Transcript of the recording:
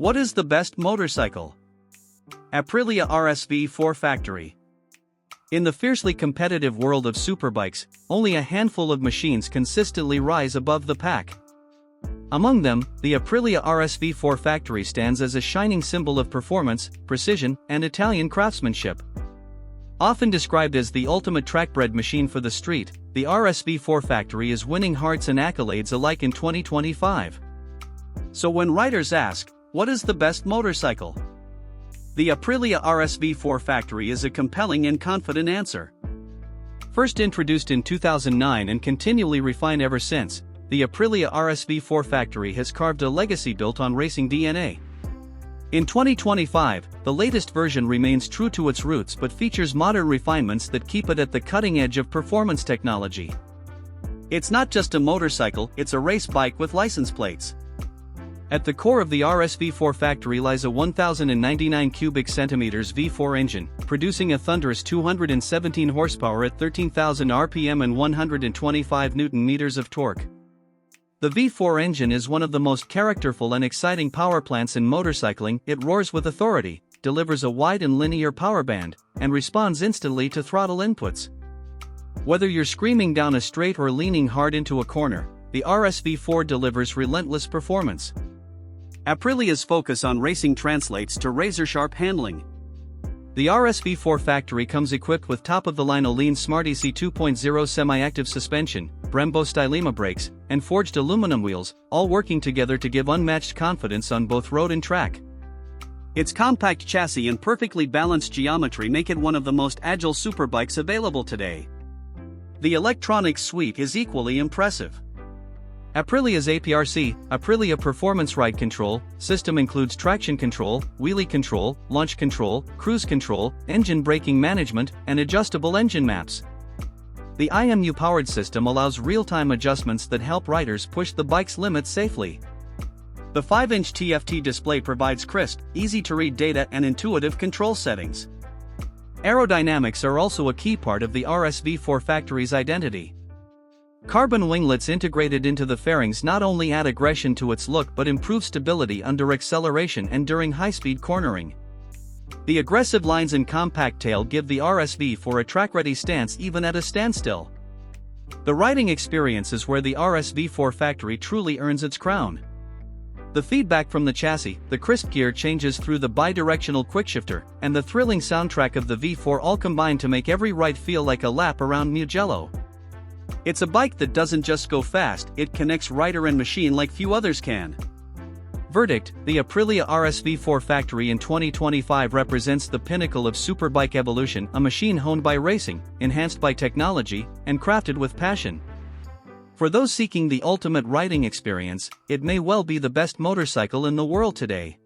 What is the best motorcycle? Aprilia RSV4 Factory. In the fiercely competitive world of superbikes, only a handful of machines consistently rise above the pack. Among them, the Aprilia RSV4 Factory stands as a shining symbol of performance, precision, and Italian craftsmanship. Often described as the ultimate track-bred machine for the street, the RSV4 Factory is winning hearts and accolades alike in 2025. So when riders ask, what is the best motorcycle? The Aprilia RSV4 Factory is a compelling and confident answer. First introduced in 2009 and continually refined ever since, the Aprilia RSV4 Factory has carved a legacy built on racing DNA. In 2025, the latest version remains true to its roots but features modern refinements that keep it at the cutting edge of performance technology. It's not just a motorcycle, it's a race bike with license plates. At the core of the RSV4 Factory lies a 1,099 cubic centimeters V4 engine, producing a thunderous 217 horsepower at 13,000 RPM and 125 Nm of torque. The V4 engine is one of the most characterful and exciting power plants in motorcycling. It roars with authority, delivers a wide and linear power band, and responds instantly to throttle inputs. Whether you're screaming down a straight or leaning hard into a corner, the RSV4 delivers relentless performance. Aprilia's focus on racing translates to razor-sharp handling. The RSV4 Factory comes equipped with top-of-the-line Öhlins SmartEC 2.0 semi-active suspension, Brembo Stylema brakes, and forged aluminum wheels, all working together to give unmatched confidence on both road and track. Its compact chassis and perfectly balanced geometry make it one of the most agile superbikes available today. The electronics suite is equally impressive. Aprilia's APRC, Aprilia Performance Ride Control, system includes traction control, wheelie control, launch control, cruise control, engine braking management, and adjustable engine maps. The IMU-powered system allows real-time adjustments that help riders push the bike's limits safely. The 5-inch TFT display provides crisp, easy-to-read data and intuitive control settings. Aerodynamics are also a key part of the RSV4 Factory's identity. Carbon winglets integrated into the fairings not only add aggression to its look but improve stability under acceleration and during high-speed cornering. The aggressive lines and compact tail give the RSV4 a track-ready stance even at a standstill. The riding experience is where the RSV4 Factory truly earns its crown. The feedback from the chassis, the crisp gear changes through the bidirectional quickshifter, and the thrilling soundtrack of the V4 all combine to make every ride feel like a lap around Mugello. It's a bike that doesn't just go fast, it connects rider and machine like few others can. Verdict: the Aprilia RSV4 Factory in 2025 represents the pinnacle of superbike evolution, a machine honed by racing, enhanced by technology, and crafted with passion. For those seeking the ultimate riding experience, it may well be the best motorcycle in the world today.